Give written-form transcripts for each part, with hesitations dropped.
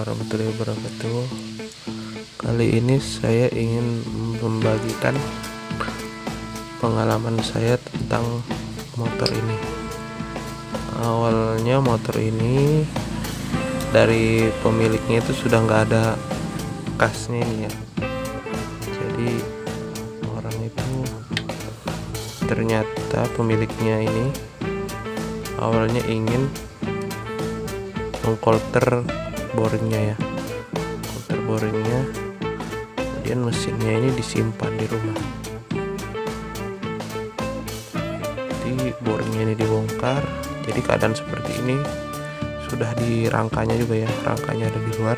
warahmatullahi wabarakatuh. Kali ini saya ingin membagikan pengalaman saya tentang motor ini. Awalnya motor ini dari pemiliknya itu sudah nggak ada kasnya ini ya. Jadi orang itu ternyata pemiliknya ini awalnya ingin mengkolter boringnya, kemudian mesinnya ini disimpan di rumah. Jadi boringnya ini dibongkar, jadi keadaan seperti ini. Sudah di rangkanya juga ya, rangkanya ada di luar,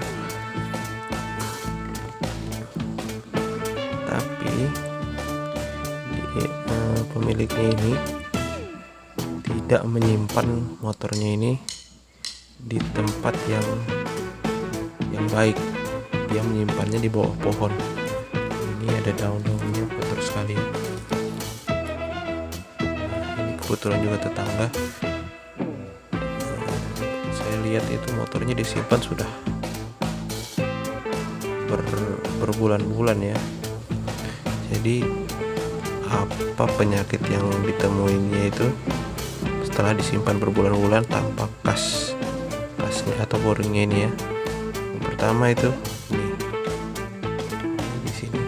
tapi pemiliknya ini tidak menyimpan motornya ini di tempat yang baik. Dia menyimpannya di bawah pohon. Ini ada daun-daunnya kotor sekali ya. Ini kebetulan juga tetangga. Saya lihat itu motornya disimpan sudah berbulan-bulan ya. Jadi apa penyakit yang ditemuinya itu setelah disimpan berbulan-bulan tanpa kasnya atau boringnya ini ya. Yang pertama itu ini di sini.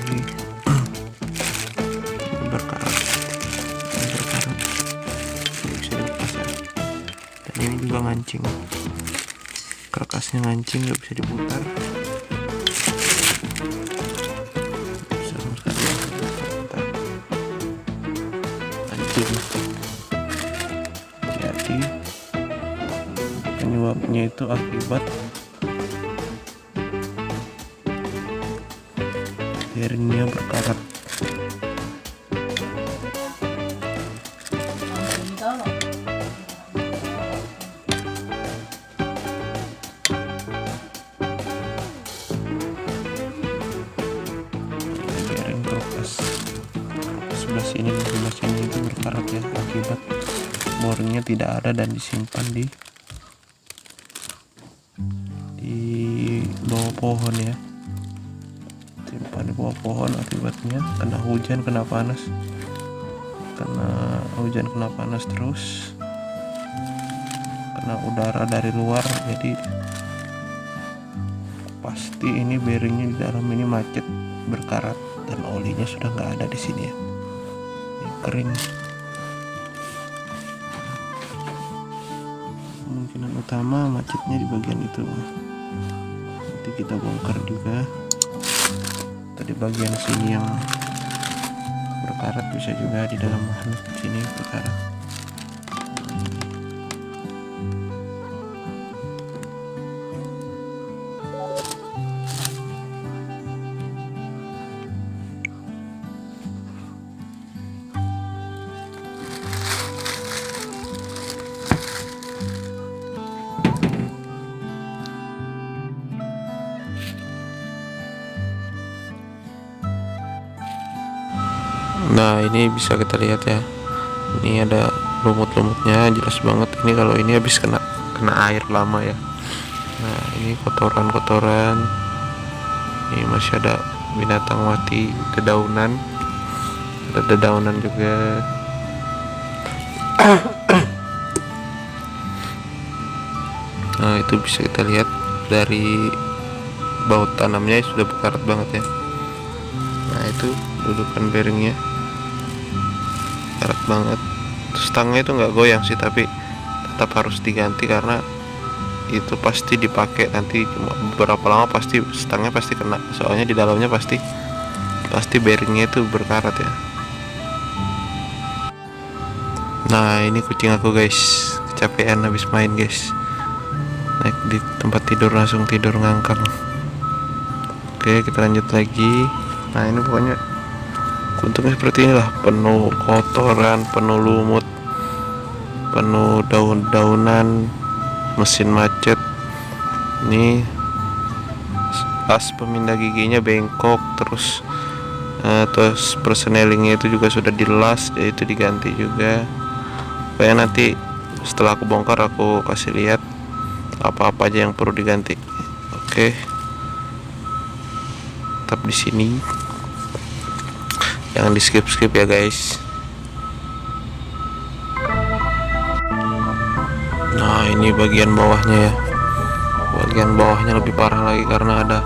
Ini berkarat, ini bisa dilepas ya. Dan ini juga ngancing, karkasnya ngancing, nggak bisa diputar. Jadi penyebabnya itu akibat bearingnya berkarat. Bearing kertas sebelah sini dan sebelah sini itu berkarat ya, akibat boringnya tidak ada dan disimpan di bawah pohon ya. Simpan di bawah pohon, akibatnya kena hujan, kena hujan, kena panas terus, kena udara dari luar, jadi pasti ini bearingnya di dalam ini macet, berkarat, dan olinya sudah nggak ada di sini ya. Ini kering. Kemungkinan utama macetnya di bagian itu. Nanti kita bongkar juga. Tadi bagian sini yang berkarat, bisa juga di dalam sini berkarat. Nah, ini bisa kita lihat ya. Ini ada lumut-lumutnya, jelas banget. Ini kalau ini habis kena air lama ya. Nah, ini kotoran-kotoran. Ini masih ada binatang mati, dedaunan. Ada dedaunan juga. Nah, itu bisa kita lihat dari baut tanamnya sudah berkarat banget ya. Nah, itu dudukan bearingnya karat banget. Stangnya itu nggak goyang sih, tapi tetap harus diganti karena itu pasti dipakai nanti beberapa lama, pasti stangnya pasti kena, soalnya di dalamnya pasti bearingnya itu berkarat ya. Nah, ini kucing aku guys, kecapean habis main guys, naik di tempat tidur langsung tidur ngangkang. Oke, kita lanjut lagi. Nah, ini pokoknya bentuknya seperti inilah, penuh kotoran, penuh lumut, penuh daun-daunan, mesin macet. Ini as pemindah giginya bengkok, terus terus persnelingnya itu juga sudah dilas, itu diganti juga. Pokoknya nanti setelah aku bongkar aku kasih lihat apa-apa aja yang perlu diganti. Oke, tetap di sini, jangan di skip ya guys. Nah, ini bagian bawahnya ya. Bagian bawahnya lebih parah lagi karena ada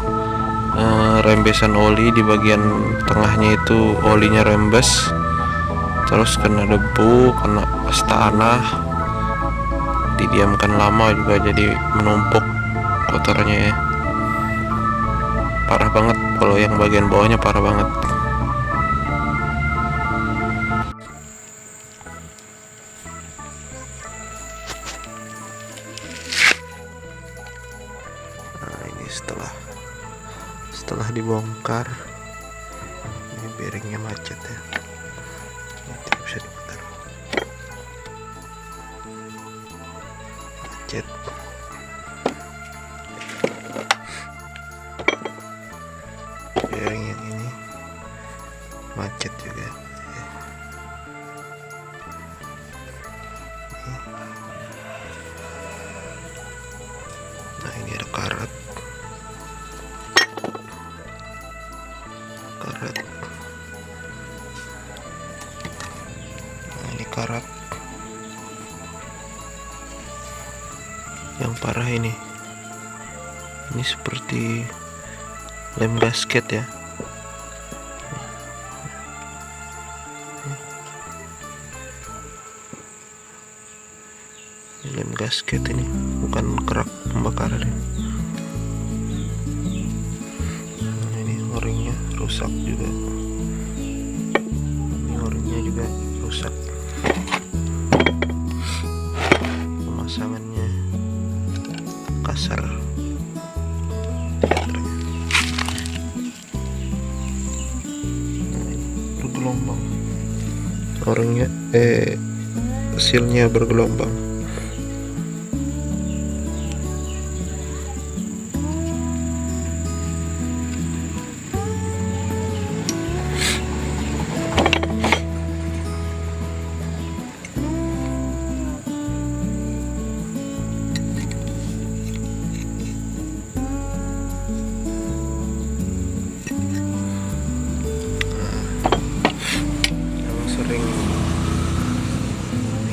rembesan oli. Di bagian tengahnya itu olinya rembes, terus kena debu, kena tanah, didiamkan lama juga jadi menumpuk kotornya ya. Parah banget, kalau yang bagian bawahnya parah banget. Nah, ini setelah dibongkar, ini bearingnya macet ya, tidak bisa diputar, macet. Bearing yang ini macet juga. Nah, ini ada karat. Nah, ini karat. Yang parah ini seperti lem gasket ya. Ini lem gasket, ini bukan kerak pembakaran ini. Nah, ini o-ringnya rusak juga. Ini o-ringnya juga rusak. Pemasangannya kasar. Bergelombang orangnya, silnya bergelombang.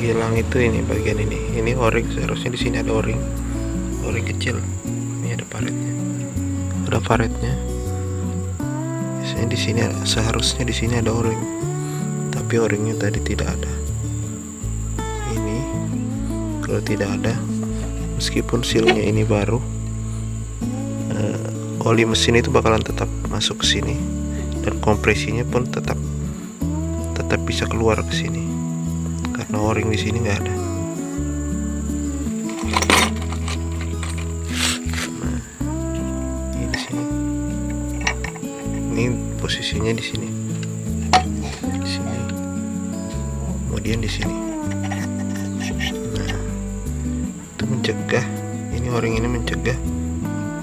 Hilang itu ini bagian ini o-ring. Seharusnya di sini ada o-ring kecil. Ini ada paretnya. Biasanya di sini, seharusnya di sini ada o-ring, tapi o-ringnya tadi tidak ada. Ini kalau tidak ada, meskipun sealnya ini baru, oli mesin itu bakalan tetap masuk ke sini, dan kompresinya pun tetap bisa keluar ke sini karena o-ring di sini nggak ada. Nah, ini di sini. Ini posisinya di sini. Kemudian di sini. Nah, itu mencegah, ini o-ring ini mencegah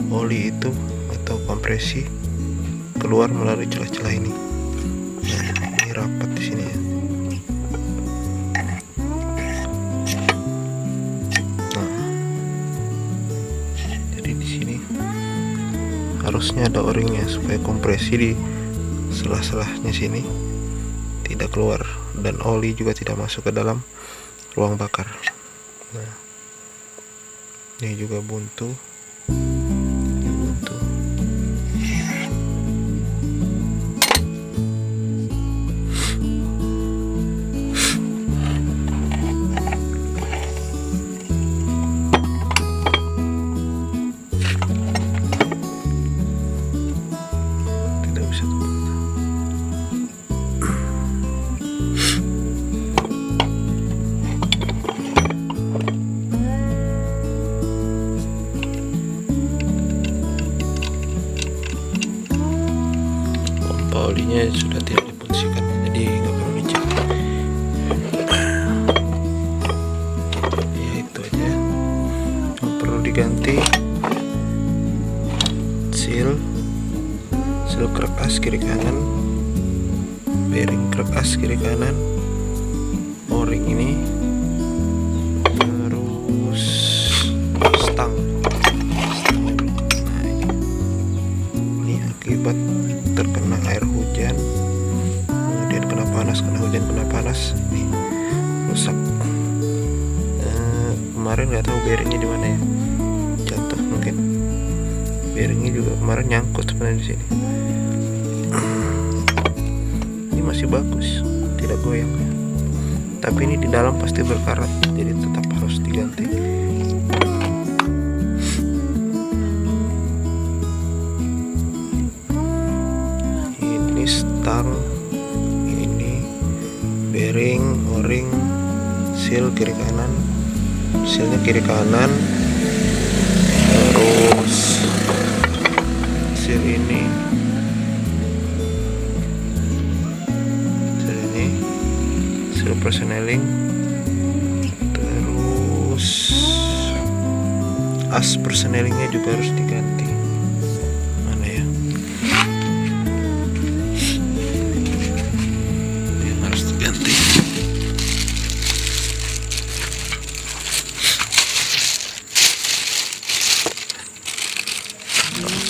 oli itu atau kompresi keluar melalui celah-celah ini. Nah, ini rapat di sini ya. Harusnya ada o-ringnya supaya kompresi di selah-selahnya sini tidak keluar dan oli juga tidak masuk ke dalam ruang bakar. Nah, ini juga buntu. Olinya sudah tidak difungsikan, jadi nggak perlu dicek. Ya itu aja yang perlu diganti. Seal keras kiri kanan, bearing krek as kiri kanan, o-ring ini, terus stang. Nah, ini akibat terkena air hujan, kemudian kena hujan kena panas, nih rusak. Kemarin nggak tahu bearingnya di mana ya, jatuh mungkin. Bearingnya juga kemarin nyangkut sebenarnya di sini. Ini masih bagus, tidak goyang ya. Tapi ini di dalam pasti berkarat, jadi tetap harus diganti. Ini stang, ini bearing, o-ring, seal kiri kanan, sealnya kiri kanan, terus seal ini, seal persneling, terus as persnelingnya juga harus diganti. Mana ya? Yang harus diganti.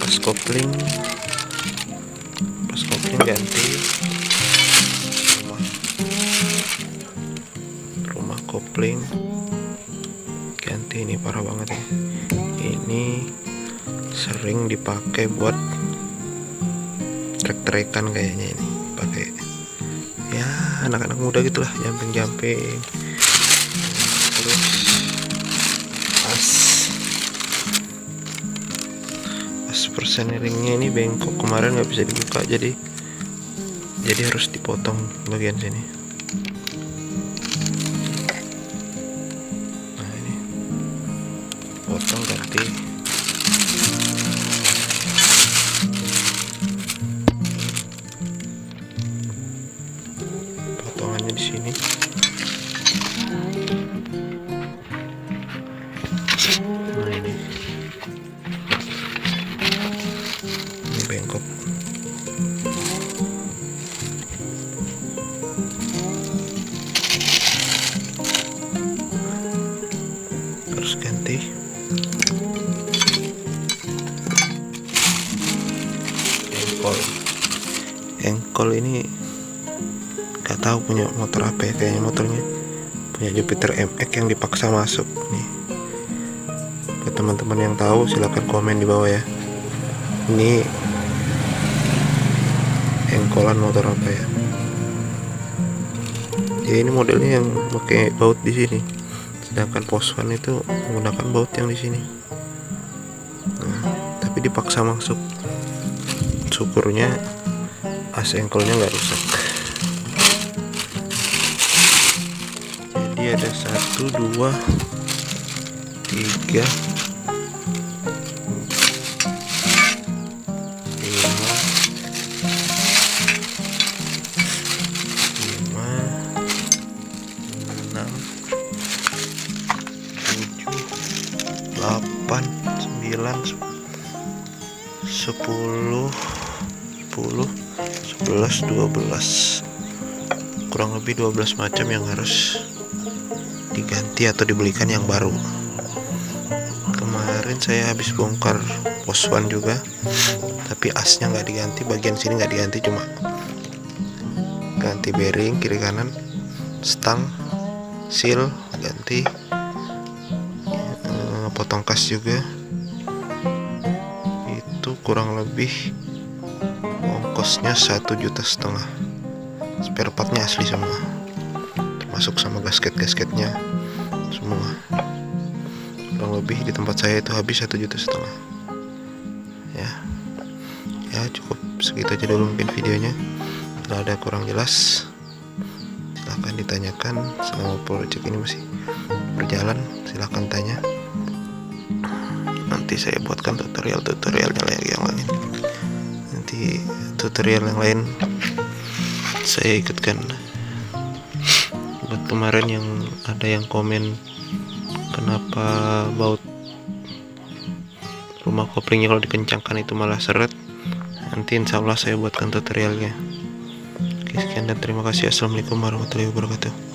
Pas kopling ganti. Rumah kopling ganti, ini parah banget ya. Ini sering dipakai buat trek-trekan kayaknya, ini pakai ya anak-anak muda gitulah, jumping. Terus as persnelingnya ini bengkok, kemarin nggak bisa dibuka, jadi harus dipotong bagian sini. Nah ini potong ganti. Potongannya di sini. Nah ini bengkok. Harus ganti. Engkol ini gak tahu punya motor apa ya, kayaknya motornya punya Jupiter MX yang dipaksa masuk nih. Buat teman-teman yang tahu silahkan komen di bawah ya, ini engkolan motor apa ya. Jadi ini modelnya yang pakai baut di sini, sedangkan Poswan itu menggunakan baut yang di sini. Nah, tapi dipaksa masuk. Syukurnya as engkolnya nggak rusak. Jadi ada 1, 2, 3, 8, 9, 10, 11, 12, kurang lebih 12 macam yang harus diganti atau dibelikan yang baru. Kemarin saya habis bongkar Poswan juga, tapi asnya nggak diganti, bagian sini nggak diganti, cuma ganti bearing kiri kanan, stang, seal ganti, potong kas juga. Itu kurang lebih ongkosnya 1,5 juta. Spare partnya asli semua, termasuk sama gasket-gasketnya semua. Kurang lebih di tempat saya itu habis 1,5 juta. Ya cukup segitu aja dulu mungkin videonya. Kalau ada kurang jelas silahkan ditanyakan. Selama project ini masih berjalan silahkan tanya, nanti saya buatkan tutorialnya yang lain. Nanti tutorial yang lain saya ikutkan. Buat kemarin yang ada yang komen kenapa baut rumah koplingnya kalau dikencangkan itu malah seret, nanti insya Allah saya buatkan tutorialnya. Oke, sekian dan terima kasih. Assalamualaikum warahmatullahi wabarakatuh.